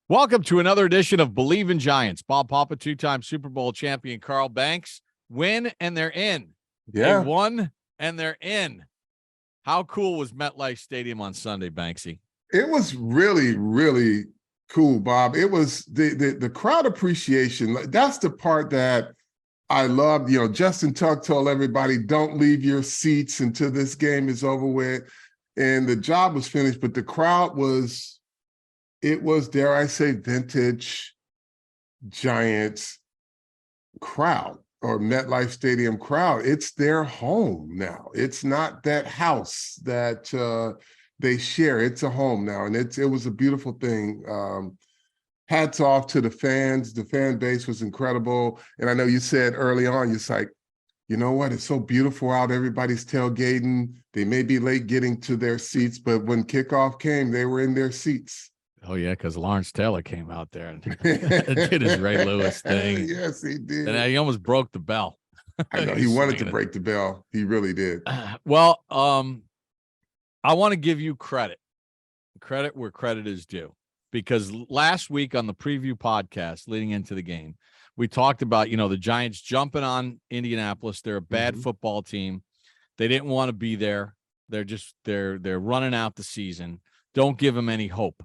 Welcome to another edition of Believe in Giants. Bob Papa, two-time Super Bowl champion Carl Banks, win and they're in. They won and they're in. How cool was MetLife Stadium on Sunday, Banksy? It was really, really cool, Bob. It was the crowd appreciation. That's the part that I loved. You know, Justin Tuck told everybody, don't leave your seats until this game is over with. And the job was finished, but the crowd was, dare I say, vintage Giants crowd or MetLife Stadium crowd. It's their home now. It's not that house that they share. It's a home now, and it was a beautiful thing. Hats off to the fans. The fan base was incredible. And I know you said early on, you're like, you know what? It's so beautiful out. Everybody's tailgating. They may be late getting to their seats, but when kickoff came, they were in their seats. Oh, yeah, because Lawrence Taylor came out there and did his Ray Lewis thing. Yes, he did. And he almost broke the bell. I know. He wanted to break the bell. He really did. Well, I want to give you credit where credit is due, because last week on the preview podcast leading into the game, we talked about, the Giants jumping on Indianapolis. They're a bad football team. They didn't want to be there. They're running out the season. Don't give them any hope.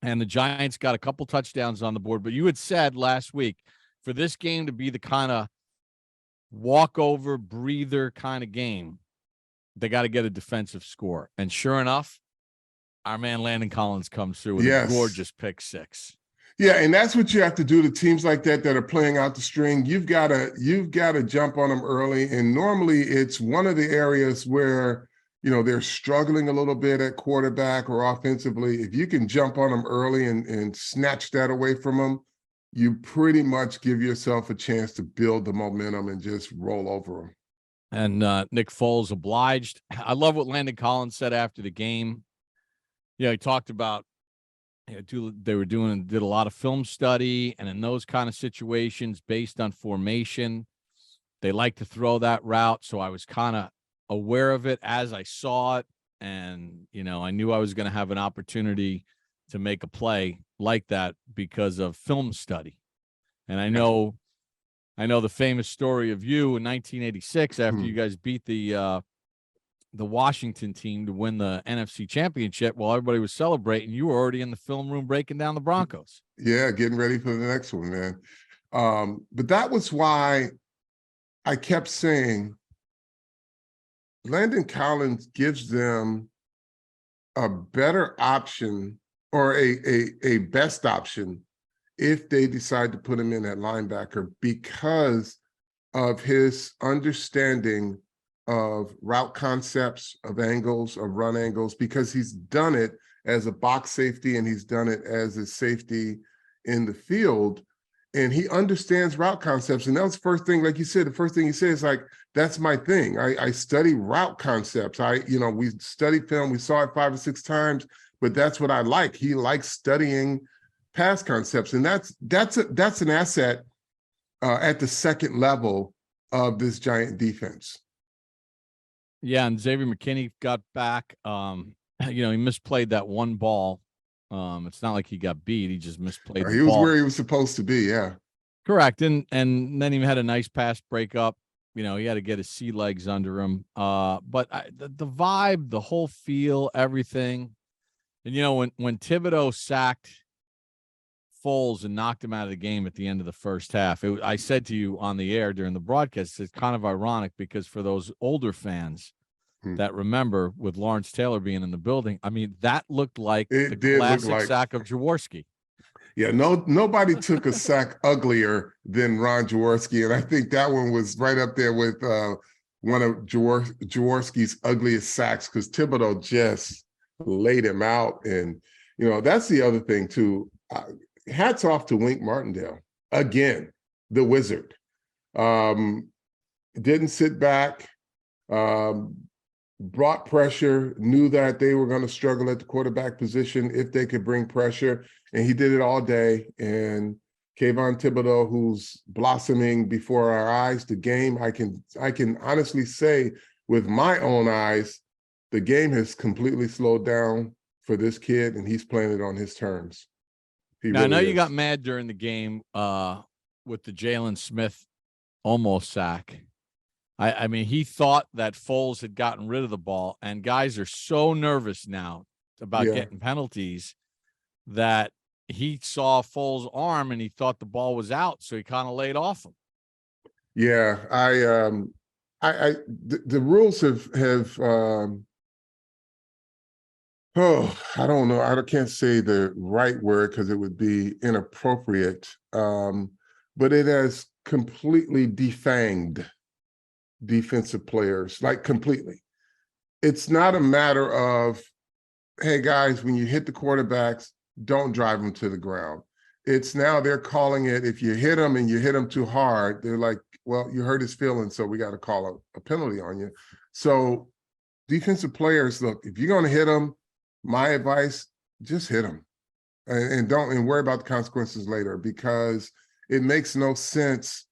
And the Giants got a couple touchdowns on the board. But you had said last week, for this game to be the kind of walkover, breather kind of game, they got to get a defensive score. And sure enough, our man Landon Collins comes through with a gorgeous pick six. Yeah, and that's what you have to do to teams like that are playing out the string. You've got to jump on them early. And normally it's one of the areas where they're struggling a little bit at quarterback or offensively. If you can jump on them early and snatch that away from them, you pretty much give yourself a chance to build the momentum and just roll over them. And Nick Foles obliged. I love what Landon Collins said after the game. He talked about did a lot of film study, and in those kind of situations based on formation, they like to throw that route. So I was kind of aware of it as I saw it, and I knew I was going to have an opportunity to make a play like that because of film study. And I know the famous story of you in 1986 after you guys beat the Washington team to win the NFC Championship. While everybody was celebrating, you were already in the film room breaking down the Broncos. Yeah, getting ready for the next one, man. But that was why I kept saying Landon Collins gives them a better option or a best option if they decide to put him in at linebacker because of his understanding of route concepts, of angles, of run angles, because he's done it as a box safety and he's done it as a safety in the field. And he understands route concepts. And that was the first thing, like you said, the first thing he said is like, that's my thing. I study route concepts. We studied film, we saw it 5 or 6 times, but that's what I like. He likes studying pass concepts. And that's an asset at the second level of this Giant defense. Yeah, and Xavier McKinney got back. He misplayed that one ball. It's not like he got beat. He just misplayed the ball. He was where he was supposed to be, yeah. Correct. And then he had a nice pass breakup. He had to get his sea legs under him. But the vibe, the whole feel, everything. And, when Thibodeau sacked Foles and knocked him out of the game at the end of the first half, I said to you on the air during the broadcast, it's kind of ironic because for those older fans that remember with Lawrence Taylor being in the building, I mean, that looked like the classic sack of Jaworski. Yeah, nobody took a sack uglier than Ron Jaworski, and I think that one was right up there with one of Jaworski's ugliest sacks because Thibodeau just laid him out. And, that's the other thing, too. Hats off to Wink Martindale. Again, the wizard. Didn't sit back, brought pressure, knew that they were going to struggle at the quarterback position if they could bring pressure, and he did it all day. And Kayvon Thibodeau, who's blossoming before our eyes, the game, I can honestly say with my own eyes, the game has completely slowed down for this kid, and he's playing it on his terms. Now, I know really you got is. mad during the game with the Jalen Smith almost sack. I mean, he thought that Foles had gotten rid of the ball, and guys are so nervous now about Yeah. getting penalties that he saw Foles' arm and he thought the ball was out, so he kind of laid off him. Yeah. The rules have oh, I don't know. I can't say the right word because it would be inappropriate. But it has completely defanged defensive players, like completely. It's not a matter of, hey guys, when you hit the quarterbacks, don't drive them to the ground. It's now they're calling it, if you hit them and you hit them too hard, they're like, well, you hurt his feelings, so we got to call a penalty on you. So defensive players, look, if you're going to hit them, my advice, just hit them and don't worry about the consequences later, because it makes no sense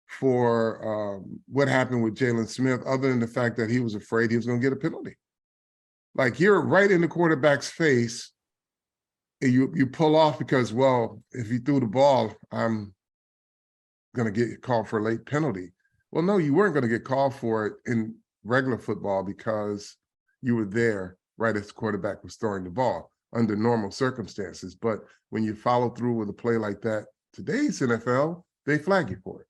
for what happened with Jalen Smith, other than the fact that he was afraid he was going to get a penalty. Like, you're right in the quarterback's face, and you pull off because, well, if he threw the ball, I'm going to get called for a late penalty. Well, no, you weren't going to get called for it in regular football because you were there right as the quarterback was throwing the ball under normal circumstances. But when you follow through with a play like that, today's NFL, they flag you for it.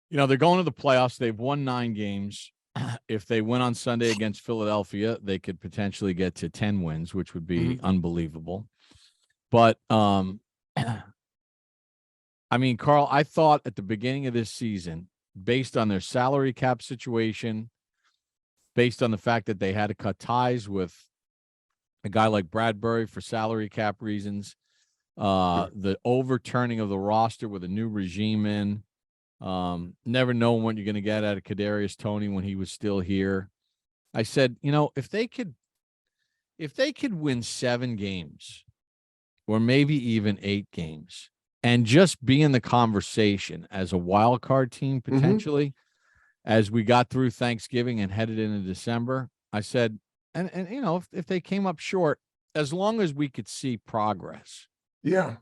You know, they're going to the playoffs. They've won 9 games. If they win on Sunday against Philadelphia, they could potentially get to 10 wins, which would be unbelievable. But, I mean, Carl, I thought at the beginning of this season, based on their salary cap situation, based on the fact that they had to cut ties with a guy like Bradbury for salary cap reasons, the overturning of the roster with a new regime in, never knowing what you're going to get out of Kadarius Toney when he was still here. I said, you know, if they could win 7 games or maybe even 8 games and just be in the conversation as a wild card team potentially, as we got through Thanksgiving and headed into December, I said, and you know, if they came up short, as long as we could see progress. Yeah.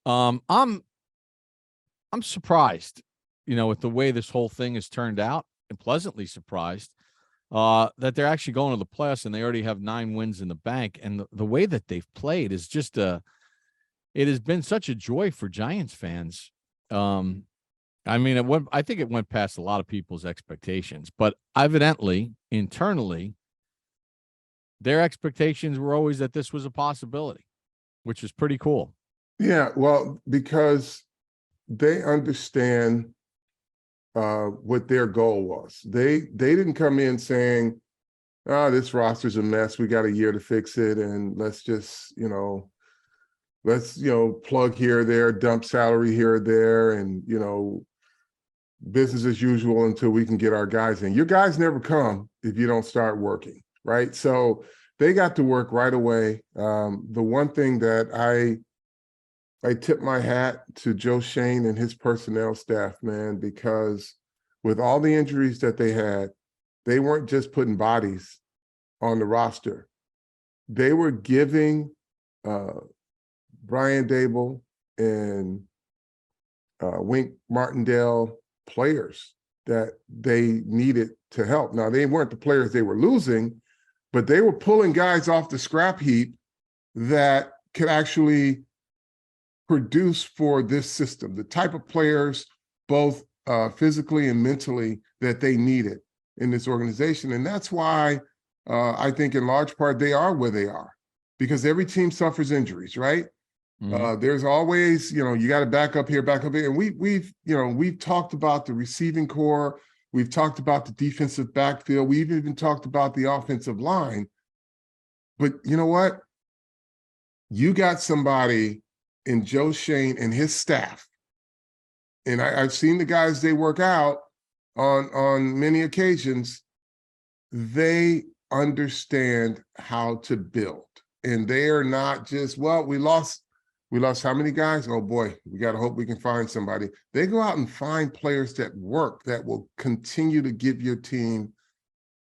I'm surprised, you know, with the way this whole thing has turned out, and pleasantly surprised that they're actually going to the playoffs and they already have 9 wins in the bank. And the way that they've played is just it has been such a joy for Giants fans. I mean, I think it went past a lot of people's expectations, but evidently, internally, their expectations were always that this was a possibility, which is pretty cool. Yeah, well, because they understand what their goal was. They didn't come in saying, "Oh, this roster's a mess. We got a year to fix it, and let's just, let's plug here or there, dump salary here or there, and business as usual until we can get our guys in." Your guys never come if you don't start working, right? So they got to work right away. The one thing that I tip my hat to Joe Shane and his personnel staff, man, because with all the injuries that they had, they weren't just putting bodies on the roster. They were giving Brian Daboll and Wink Martindale players that they needed to help. Now, they weren't the players they were losing, but they were pulling guys off the scrap heap that could actually produce for this system, the type of players, both physically and mentally, that they needed in this organization. And that's why I think in large part they are where they are, because every team suffers injuries, right? There's always, you got to back up here. And we've talked about the receiving core. We've talked about the defensive backfield. We've even talked about the offensive line. But you know what? You got somebody in Joe Shane and his staff, and I've seen the guys they work out on many occasions. They understand how to build, and they are not just, well, we lost how many guys? Oh boy, we got to hope we can find somebody. They go out and find players that work, that will continue to give your team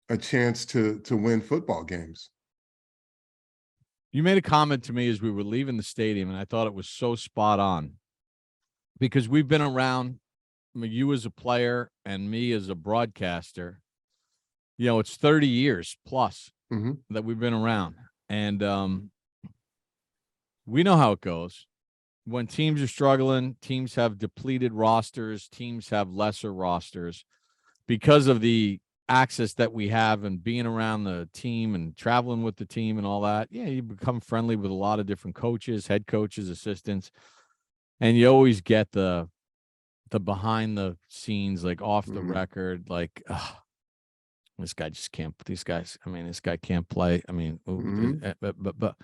a chance to win football games. You made a comment to me as we were leaving the stadium, and I thought it was so spot on because we've been around, I mean, you as a player and me as a broadcaster. It's 30 years plus that we've been around, and we know how it goes. When teams are struggling, teams have depleted rosters, teams have lesser rosters because of the access that we have and being around the team and traveling with the team and all that. Yeah, you become friendly with a lot of different coaches, head coaches, assistants, and you always get the behind the scenes, like off the record, like, this guy just can't. These guys, I mean, this guy can't play. I mean, but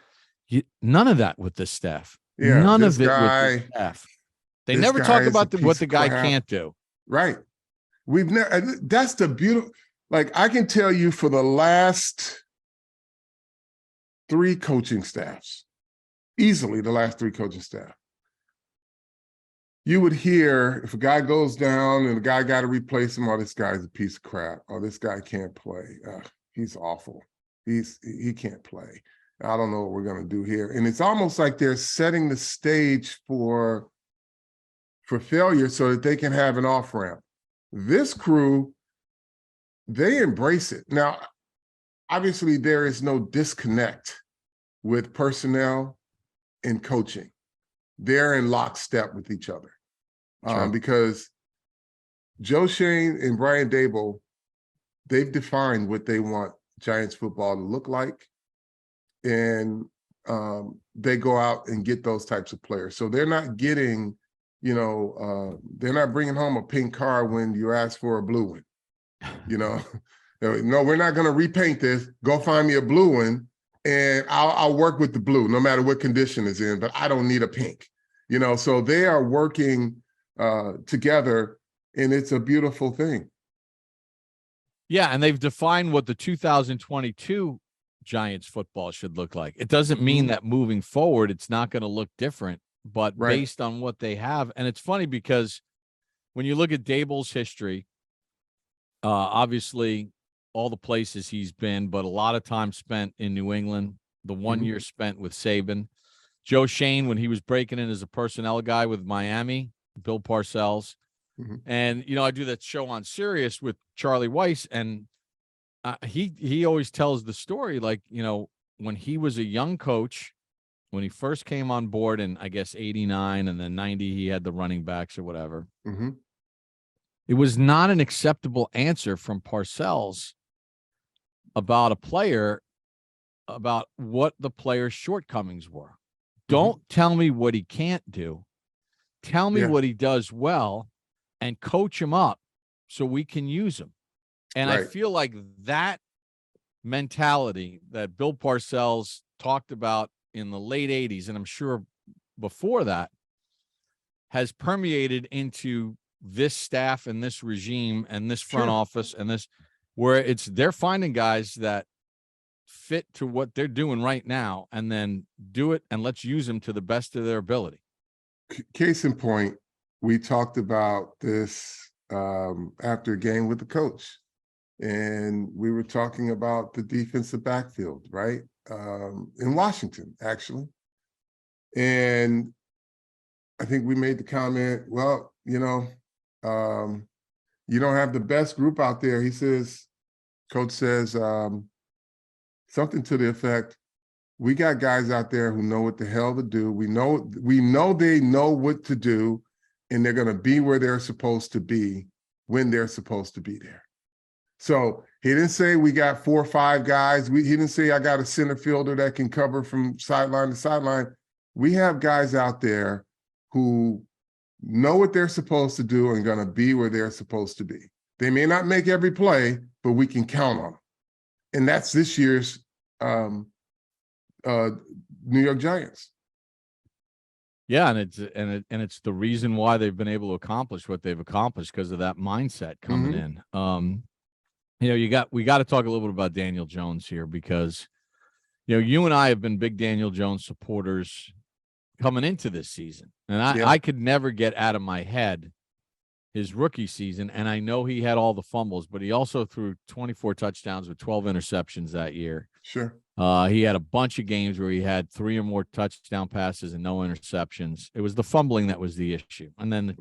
none of that with the staff. Yeah, None this of it with the guy. staff. They This never guy talk is a about what piece the of guy crap. can't do. Right. We've never. That's the beautiful. Like, I can tell you, for the last 3 coaching staffs, easily the last 3 coaching staff, you would hear if a guy goes down and the guy got to replace him, oh, this guy's a piece of crap. Oh, this guy can't play. He's awful. He can't play. I don't know what we're going to do here. And it's almost like they're setting the stage for failure so that they can have an off-ramp. This crew, they embrace it. Now, obviously, there is no disconnect with personnel and coaching. They're in lockstep with each other. Sure. Because Joe Schoen and Brian Daboll, they've defined what they want Giants football to look like. And they go out and get those types of players. So they're not getting, they're not bringing home a pink car when you ask for a blue one. No, we're not going to repaint this. Go find me a blue one, and I'll work with the blue, no matter what condition it's in. But I don't need a pink. So they are working together, and it's a beautiful thing. Yeah, and they've defined what the 2022 Giants football should look like. It doesn't mean that moving forward it's not going to look different, but based on what they have. And it's funny because when you look at Daboll's history, obviously all the places he's been, but a lot of time spent in New England, the 1 year spent with Saban. Joe Schoen, when he was breaking in as a personnel guy with Miami, Bill Parcells. And, I do that show on Sirius with Charlie Weiss, and he always tells the story, like, when he was a young coach, when he first came on board in, I guess, 89 and then 90, he had the running backs or whatever. It was not an acceptable answer from Parcells about a player, about what the player's shortcomings were. Don't tell me what he can't do. Tell me what he does well and coach him up so we can use him. And I feel like that mentality that Bill Parcells talked about in the late 80s, and I'm sure before that, has permeated into this staff and this regime and this front office and this, where they're finding guys that fit to what they're doing right now and then do it, and let's use them to the best of their ability. Case in point, we talked about this after a game with the coach, and we were talking about the defensive backfield, right? In Washington, actually. And I think we made the comment, well, you don't have the best group out there. He says, coach says something to the effect, we got guys out there who know what the hell to do. We know they know what to do, and they're going to be where they're supposed to be when they're supposed to be there. So he didn't say we got 4 or 5 guys. He didn't say I got a center fielder that can cover from sideline to sideline. We have guys out there who know what they're supposed to do and going to be where they're supposed to be. They may not make every play, but we can count on them. And that's this year's New York Giants. Yeah, and it's the reason why they've been able to accomplish what they've accomplished, because of that mindset coming in. We got to talk a little bit about Daniel Jones here, because you and I have been big Daniel Jones supporters coming into this season, and I could never get out of my head his rookie season, and I know he had all the fumbles, but he also threw 24 touchdowns with 12 interceptions that year. Sure. He had a bunch of games where he had 3 or more touchdown passes and no interceptions. It was the fumbling that was the issue. And then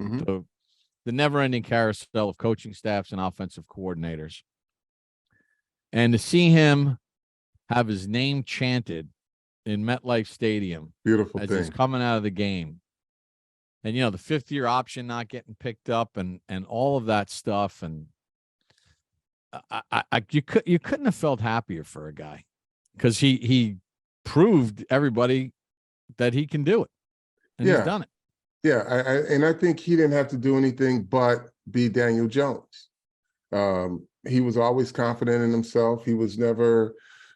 the never-ending carousel of coaching staffs and offensive coordinators. And to see him have his name chanted in MetLife Stadium Beautiful as thing. he's coming out of the game. And, the 5th-year option not getting picked up and all of that stuff. And you couldn't have felt happier for a guy, because he proved everybody that he can do it, and he's done it. Yeah, and I think he didn't have to do anything but be Daniel Jones. He was always confident in himself. He was never,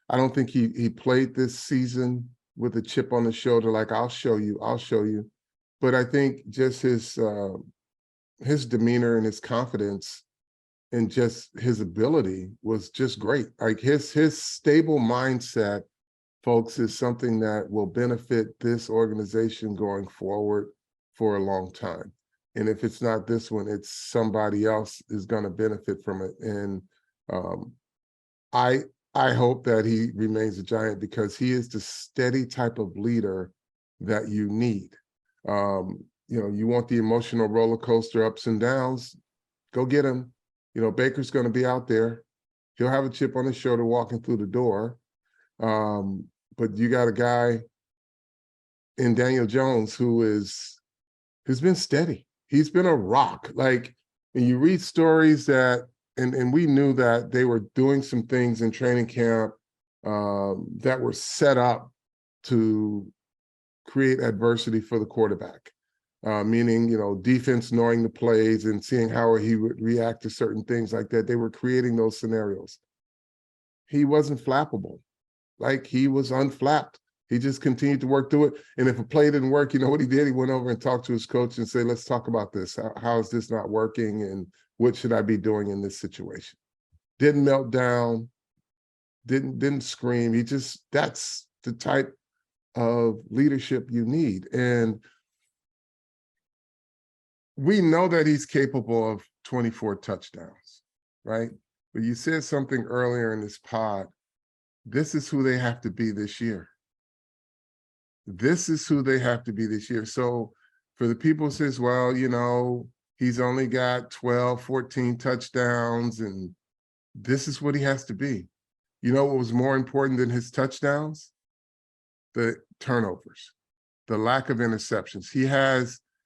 I don't think he played this season with a chip on the shoulder, like, I'll show you. But I think just his demeanor and his confidence and just his ability was just great. Like his stable mindset, folks, is something that will benefit this organization going forward for a long time. And if it's not this one, it's somebody else is going to benefit from it. And I hope that he remains a Giant, because he is the steady type of leader that you need. You want the emotional roller coaster ups and downs, go get him. Baker's going to be out there. He'll have a chip on his shoulder walking through the door. But you got a guy in Daniel Jones who's been steady. He's been a rock. Like, and you read stories that, and we knew that they were doing some things in training camp that were set up to create adversity for the quarterback, meaning, defense knowing the plays and seeing how he would react to certain things like that. They were creating those scenarios. He wasn't flappable. Like, he was unflapped. He just continued to work through it. And if a play didn't work, you know what he did? He went over and talked to his coach and said, let's talk about this. How is this not working? And what should I be doing in this situation? Didn't melt down, didn't scream. That's the type of leadership you need. And we know that he's capable of 24 touchdowns, right? But you said something earlier in this pod. This is who they have to be this year. This is who they have to be this year. So for the people who says, well, he's only got 12, 14 touchdowns, and this is what he has to be. You know what was more important than his touchdowns? The turnovers, the lack of interceptions.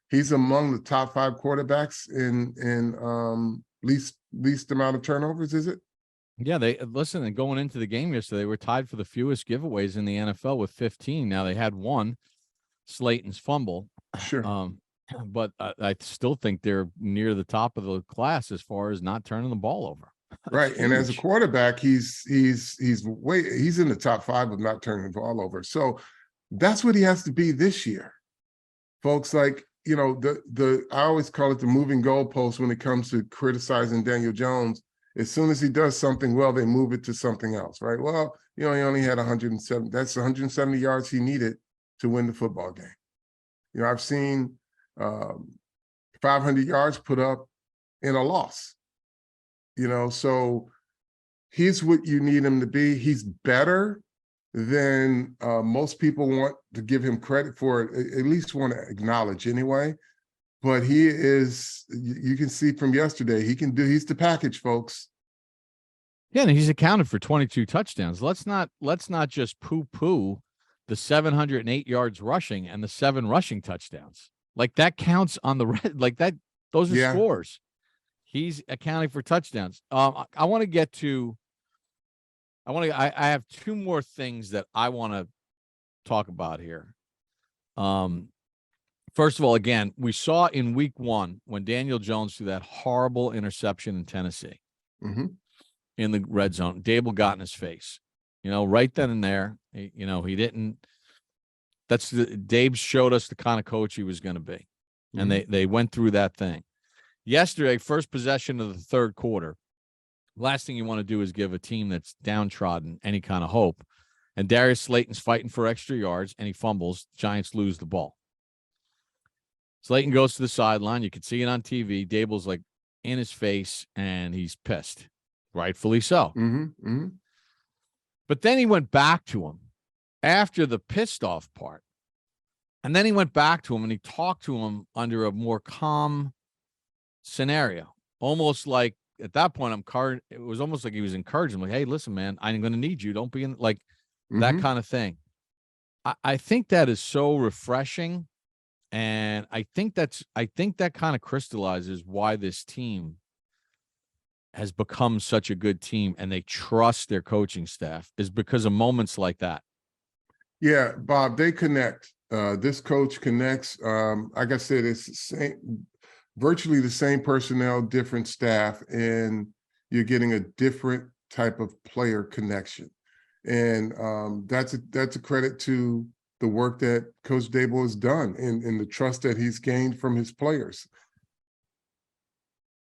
He's among the top 5 quarterbacks in least amount of turnovers, is it? Yeah, and going into the game yesterday, they were tied for the fewest giveaways in the NFL with 15. Now, they had one, Slayton's fumble. Sure. But I still think they're near the top of the class as far as not turning the ball over. Right. And as a quarterback, he's in the top 5 of not turning the ball over. So that's what he has to be this year. Folks, like, I always call it the moving goalpost when it comes to criticizing Daniel Jones. As soon as he does something well, they move it to something else, right? Well, he only had 107. That's 170 yards he needed to win the football game. I've seen 500 yards put up in a loss. So he's what you need him to be. He's better than most people want to give him credit for, at least want to acknowledge anyway. But he is, you can see from yesterday, he's the package, folks. Yeah, and he's accounted for 22 touchdowns. Let's not just poo-poo the 708 yards rushing and the 7 rushing touchdowns. Like, that counts on the red, like that, those are scores. He's accounting for touchdowns. I have 2 more things that I want to talk about here. First of all, again, we saw in week 1 when Daniel Jones threw that horrible interception in Tennessee in the red zone, Daboll got in his face, right then and there. He didn't. Dave showed us the kind of coach he was going to be. And they went through that thing. Yesterday, first possession of the third quarter, last thing you want to do is give a team that's downtrodden any kind of hope. And Darius Slayton's fighting for extra yards, and he fumbles. Giants lose the ball. Slayton goes to the sideline. You can see it on TV. Daboll's like, in his face, and he's pissed, rightfully so. But then he went back to him after the pissed off part. And then he went back to him and he talked to him under a more calm scenario. Almost like at that point, it was almost like he was encouraging him, like, hey, listen, man, I'm going to need you. Don't be in like that kind of thing. I think that is so refreshing. And I think that kind of crystallizes why this team has become such a good team and they trust their coaching staff, is because of moments like that. Yeah, Bob, they connect. This coach connects. Like I said, it's the same, virtually the same personnel, different staff, and you're getting a different type of player connection. And that's a credit to the work that Coach Daboll has done and the trust that he's gained from his players.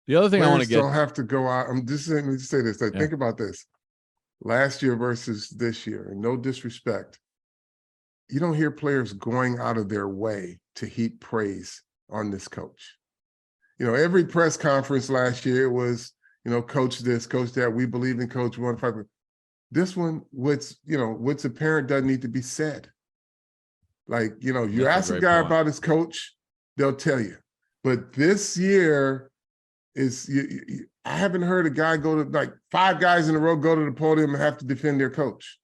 The other thing I want to get, don't have to go out. I'm just saying, let me say this. Think about this. Last year versus this year, and no disrespect, you don't hear players going out of their way to heap praise on this coach. Every press conference last year, it was, coach this, coach that. We believe in Coach 1-5. This one, what's apparent doesn't need to be said. Like, you ask a guy about his coach, they'll tell you. But this year is, I haven't heard a guy go to, like, 5 guys in a row go to the podium and have to defend their coach,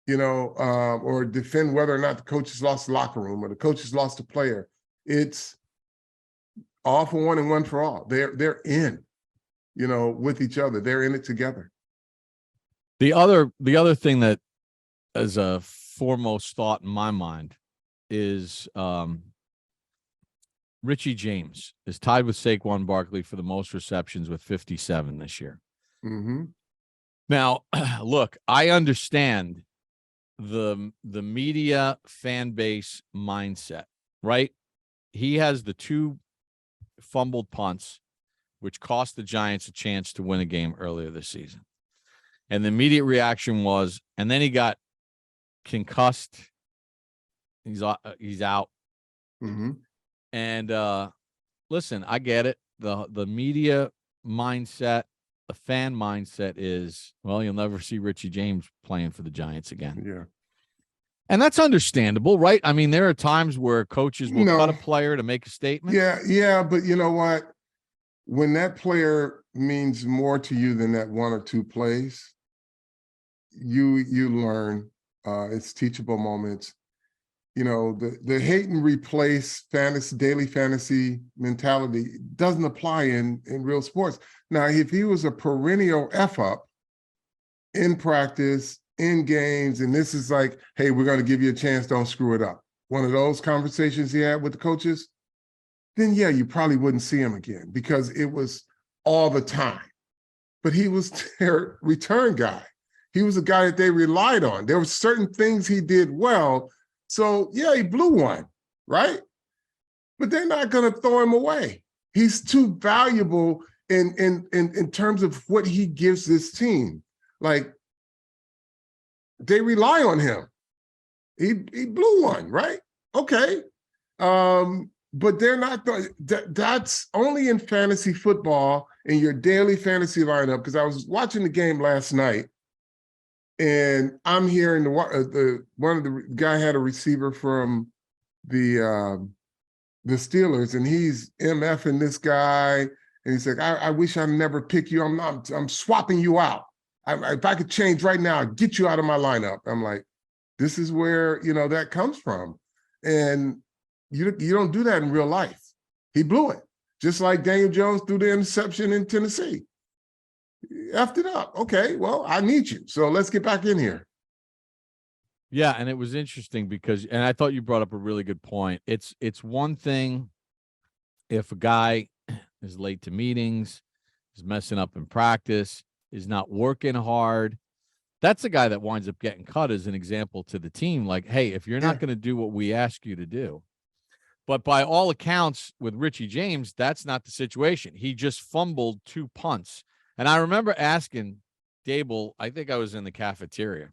or defend whether or not the coach has lost the locker room or the coach has lost a player. It's all for one and one for all. They're in, with each other. They're in it together. The other thing that is a foremost thought in my mind is Richie James is tied with Saquon Barkley for the most receptions with 57 this year. Now, look, I understand the media fan base mindset, right? He has the 2 fumbled punts, which cost the Giants a chance to win a game earlier this season. And the immediate reaction was, and then he got concussed. He's out. And listen, I get it. The media mindset, the fan mindset is, well, you'll never see Richie James playing for the Giants again. Yeah. And that's understandable, right? I mean, there are times where coaches will cut a player to make a statement. Yeah, but you know what? When that player means more to you than that 1 or 2 plays, you learn. It's teachable moments. The hate and replace daily fantasy mentality doesn't apply in real sports. Now, if he was a perennial F up in practice, in games, and this is like, hey, we're going to give you a chance, don't screw it up, one of those conversations he had with the coaches, then yeah, you probably wouldn't see him again because it was all the time. But he was their return guy. He was a guy that they relied on. There were certain things he did well. So yeah, he blew one, right? But they're not going to throw him away. He's too valuable in terms of what he gives this team. Like, they rely on him. He blew one, right? Okay. But they're not, that's only in fantasy football in your daily fantasy lineup. Because I was watching the game last night and I'm hearing one of the guy had a receiver from the Steelers and he's MFing this guy. And he's like, I wish I'd never pick you. I'm swapping you out. If I could change right now, I'd get you out of my lineup. I'm like, this is where, that comes from. And you don't do that in real life. He blew it. Just like Daniel Jones threw the interception in Tennessee. He effed it up. Okay, well, I need you. So let's get back in here. Yeah, and it was interesting because, and I thought you brought up a really good point. It's one thing if a guy is late to meetings, is messing up in practice, is not working hard. That's the guy that winds up getting cut as an example to the team. Like, hey, if you're not going to do what we ask you to do. But by all accounts with Richie James, that's not the situation. He just fumbled 2 punts. And I remember asking Daboll, I think I was in the cafeteria.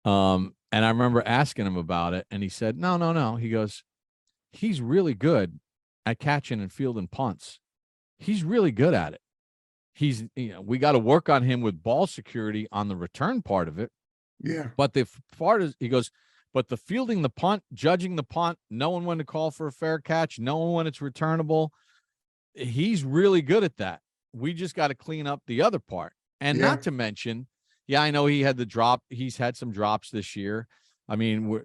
And I remember asking him about it. And he said, no. He goes, he's really good at catching and fielding punts. he's really good at it. We got to work on him with ball security on the return part of it. Yeah. But the part is, he goes, but the fielding the punt, judging the punt, knowing when to call for a fair catch, knowing when it's returnable, he's really good at that. We just got to clean up the other part. And not to mention, I know he had the drop. He's had some drops this year. I mean,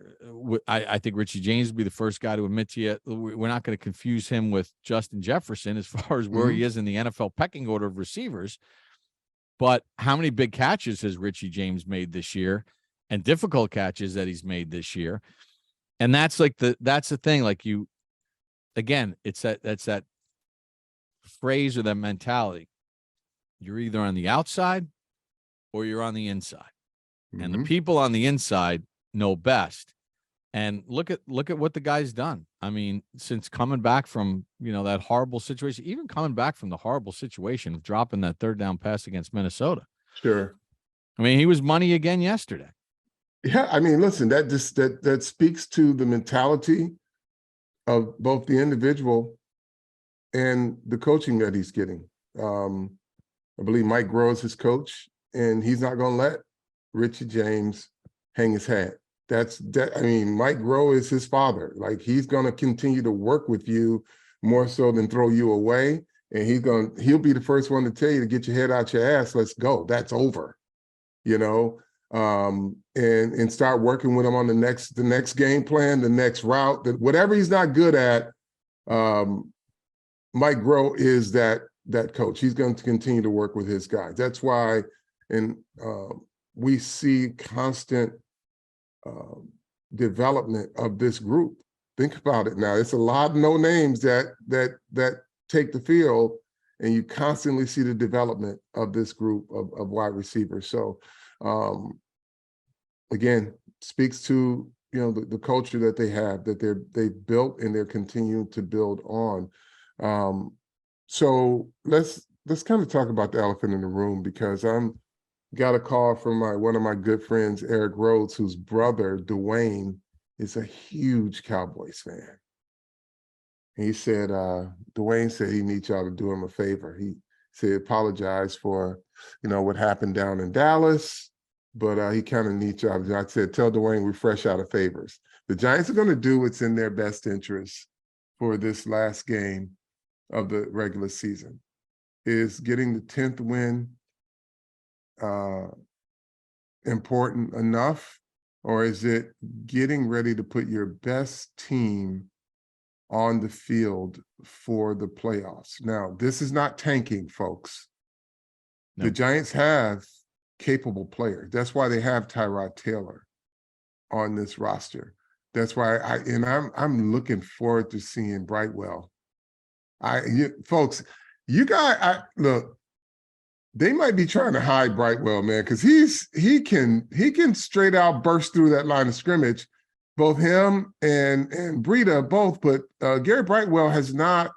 I think Richie James would be the first guy to admit to you, we're not going to confuse him with Justin Jefferson as far as where he is in the NFL pecking order of receivers. But how many big catches has Richie James made this year, and difficult catches that he's made this year? And that's the thing. Like it's that phrase or that mentality. You're either on the outside or you're on the inside. And the people on the inside know best. And look at what the guy's done. I mean, since coming back from, that horrible situation, even coming back from the horrible situation of dropping that third down pass against Minnesota. Sure. I mean, he was money again yesterday. Yeah, I mean, listen, that speaks to the mentality of both the individual and the coaching that he's getting. I believe Mike Groh is his coach, and he's not going to let Richie James hang his hat. I mean, Mike Groh is his father. Like, he's going to continue to work with you more so than throw you away. And he'll be the first one to tell you to get your head out your ass. Let's go. That's over, and start working with him on the next game plan, the next route, whatever he's not good at. Mike Groh is that coach. He's going to continue to work with his guys. That's why, we see constant development of this group. Think about it now. It's a lot of no names that take the field, and you constantly see the development of this group of wide receivers. So, again, speaks to the culture that they have, that they've built and they're continuing to build on. So let's kind of talk about the elephant in the room, because got a call from one of my good friends, Eric Rhodes, whose brother, Dwayne, is a huge Cowboys fan. And he said, Dwayne said he needs y'all to do him a favor. He said, apologize for, what happened down in Dallas, but he kind of needs y'all. I said, tell Dwayne we're fresh out of favors. The Giants are going to do what's in their best interest for this last game of the regular season. Is getting the 10th win important enough, or is it getting ready to put your best team on the field for the playoffs? Now, this is not tanking, folks. No. The Giants have capable players. That's why they have Tyrod Taylor on this roster. That's why I'm looking forward to seeing Brightwell. Folks, you guys, look, they might be trying to hide Brightwell, man, because he can straight out burst through that line of scrimmage. Both him and Breida both, but Gary Brightwell has not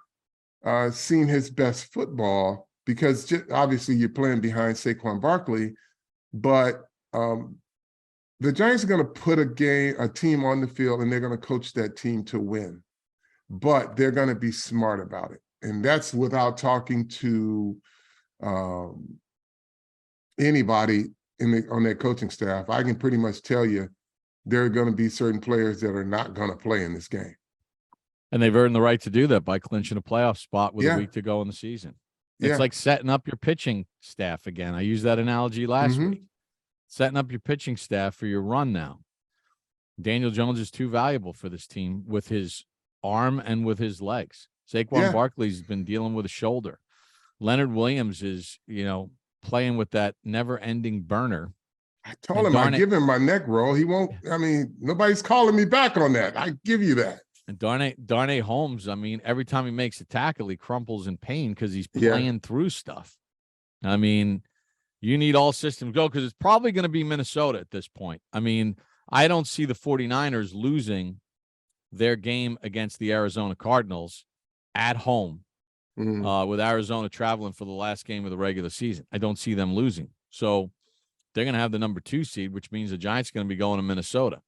seen his best football, because obviously you're playing behind Saquon Barkley. But the Giants are going to put a team on the field, and they're going to coach that team to win. But they're going to be smart about it, and that's without talking to anybody on their coaching staff. I can pretty much tell you there are going to be certain players that are not going to play in this game. And they've earned the right to do that by clinching a playoff spot with a week to go in the season. It's like setting up your pitching staff again. I used that analogy last week. Setting up your pitching staff for your run now. Daniel Jones is too valuable for this team with his arm and with his legs. Saquon Barkley's been dealing with a shoulder. Leonard Williams is, playing with that never-ending burner. I told him I'd give him my neck roll. He won't. I mean, nobody's calling me back on that. I give you that. And Darnay Holmes, I mean, every time he makes a tackle, he crumples in pain because he's playing through stuff. I mean, you need all systems go, because it's probably going to be Minnesota at this point. I mean, I don't see the 49ers losing their game against the Arizona Cardinals at home. With Arizona traveling for the last game of the regular season. I don't see them losing. So they're going to have the number 2 seed, which means the Giants are going to be going to Minnesota.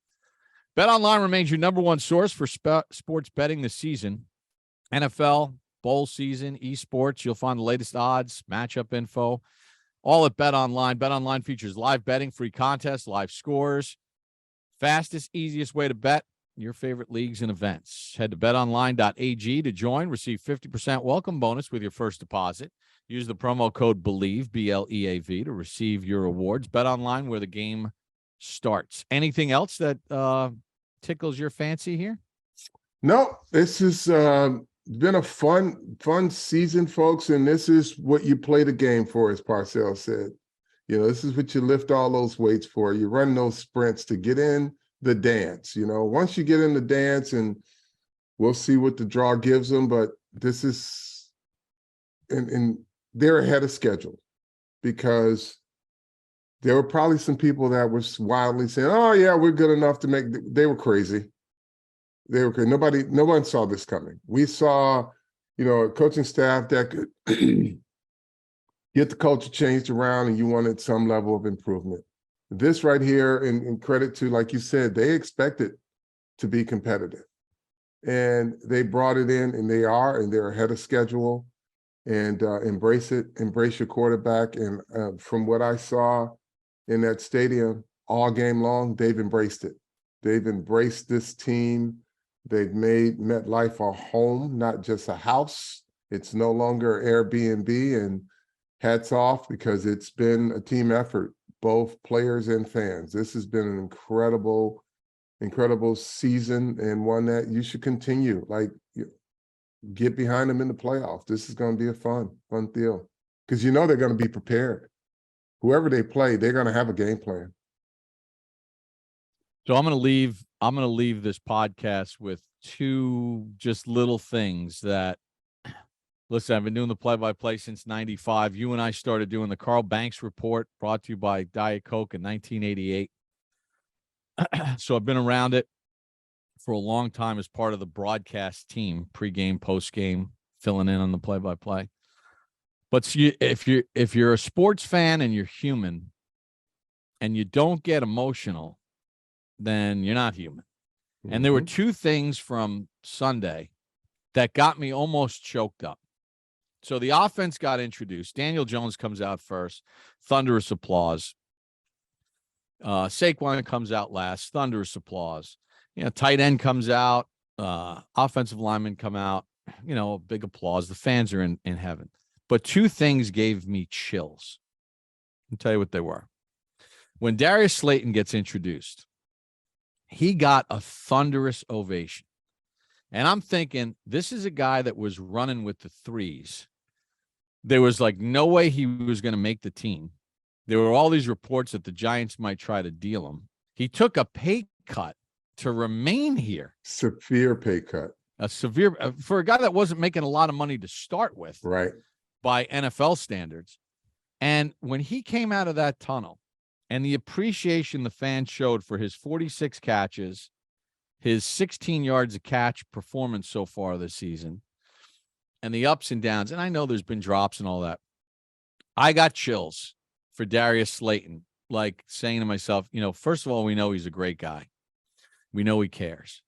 BetOnline remains your number 1 source for sports betting this season. NFL, bowl season, esports. You'll find the latest odds, matchup info, all at BetOnline. BetOnline features live betting, free contests, live scores. Fastest, easiest way to bet your favorite leagues and events. Head to betonline.ag to join. Receive 50% welcome bonus with your first deposit. Use the promo code BELIEVE, BLEAV, to receive your rewards. BetOnline, where the game starts. Anything else that tickles your fancy here? No, this has been a fun season, folks, and this is what you play the game for, as Parcells said. This is what you lift all those weights for. You run those sprints to get in the dance. Once you get in the dance, and we'll see what the draw gives them, but this is, and they're ahead of schedule, because there were probably some people that were wildly saying, oh yeah, we're good enough to make, they were crazy. They were crazy. No one saw this coming. We saw, a coaching staff that could get the culture changed around, and you wanted some level of improvement. This right here, and credit to, like you said, they expected to be competitive. And they brought it in, and they're ahead of schedule. And embrace it, embrace your quarterback. And from what I saw in that stadium all game long, they've embraced it. They've embraced this team. They've made MetLife a home, not just a house. It's no longer Airbnb, and hats off, because it's been a team effort, both players and fans. This has been an incredible season, and one that you should continue. Get behind them in the playoffs. This is going to be a fun deal, because they're going to be prepared. Whoever they play, they're going to have a game plan. So I'm going to leave this podcast with two just little things that, listen, I've been doing the play-by-play since 95. You and I started doing the Carl Banks Report, brought to you by Diet Coke, in 1988. So I've been around it for a long time as part of the broadcast team, pregame, postgame, filling in on the play-by-play. But if you're a sports fan and you're human and you don't get emotional, then you're not human. Mm-hmm. And there were two things from Sunday that got me almost choked up. So the offense got introduced. Daniel Jones comes out first, thunderous applause. Saquon comes out last, thunderous applause. Tight end comes out, offensive linemen come out, big applause. The fans are in heaven. But two things gave me chills. I'll tell you what they were. When Darius Slayton gets introduced, he got a thunderous ovation. And I'm thinking, this is a guy that was running with the threes. There was no way he was going to make the team. There were all these reports that the Giants might try to deal him. He took a pay cut to remain here. Severe pay cut. A severe, for a guy that wasn't making a lot of money to start with. Right. By NFL standards. And when he came out of that tunnel, and the appreciation the fans showed for his 46 catches, his 16 yards a catch performance so far this season, and the ups and downs, and I know there's been drops and all that, I got chills for Darius Slayton, saying to myself, first of all, we know he's a great guy. We know he cares.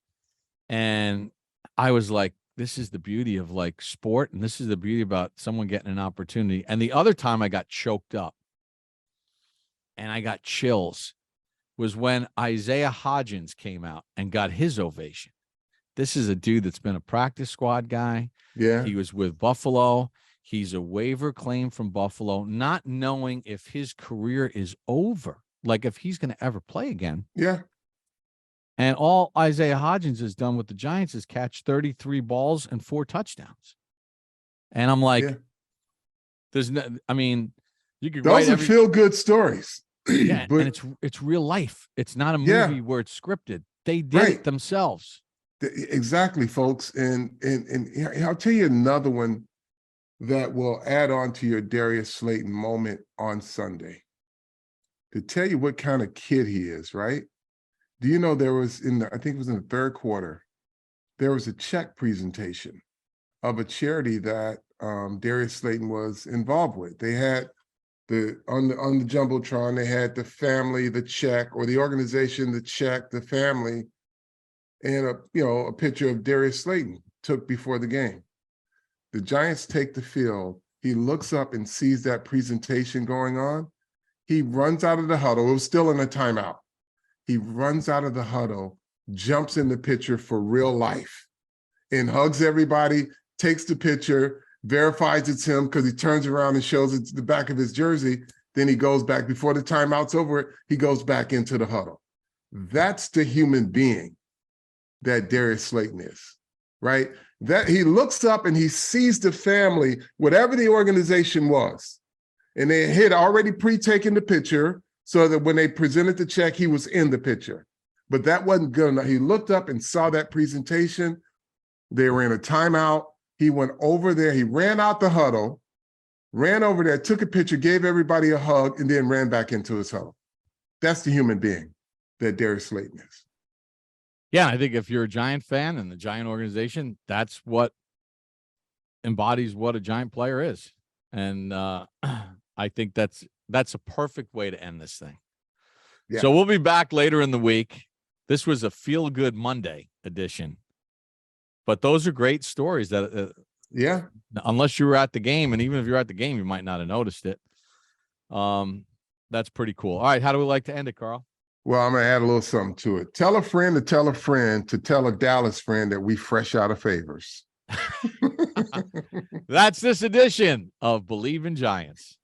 And I was like, this is the beauty of sport, and this is the beauty about someone getting an opportunity. And the other time I got choked up and I got chills was when Isaiah Hodgins came out and got his ovation. This is a dude that's been a practice squad guy. Yeah. He was with Buffalo. He's a waiver claim from Buffalo, not knowing if his career is over, if he's going to ever play again. Yeah. And all Isaiah Hodgins has done with the Giants is catch 33 balls and 4 touchdowns. And I'm like, there's no, you could those are feel-good stories. Yeah, but, and it's real life. It's not a movie where it's scripted. They did it themselves. Exactly, folks. And I'll tell you another one that will add on to your Darius Slayton moment on Sunday. To tell you what kind of kid he is, right? Do you know there was I think it was in the third quarter, there was a check presentation of a charity that Darius Slayton was involved with. They had on the Jumbotron, they had the family, the check, or the organization, the check, the family, and a picture of Darius Slayton took before the game. The Giants take the field. He looks up and sees that presentation going on. He runs out of the huddle. It was still in a timeout. He runs out of the huddle, jumps in the picture for real life, and hugs everybody, takes the picture, verifies it's him because he turns around and shows it's the back of his jersey. Then he goes back before the timeout's over. He goes back into the huddle. That's the human being that Darius Slayton is, right? That he looks up and he sees the family, whatever the organization was, and they had already pre-taken the picture so that when they presented the check, he was in the picture. But that wasn't good enough. He looked up and saw that presentation. They were in a timeout. He went over there. He ran out the huddle, ran over there, took a picture, gave everybody a hug, and then ran back into his huddle. That's the human being that Darius Slayton is. Yeah, I think if you're a Giant fan and the Giant organization, that's what embodies what a Giant player is. And I think that's a perfect way to end this thing. Yeah. So we'll be back later in the week. This was a feel-good Monday edition. But those are great stories that unless you were at the game, and even if you're at the game, you might not have noticed it. That's pretty cool. All right, how do we like to end it, Carl? Well, I'm going to add a little something to it. Tell a friend to tell a friend to tell a Dallas friend that we fresh out of favors. That's this edition of Believe in Giants.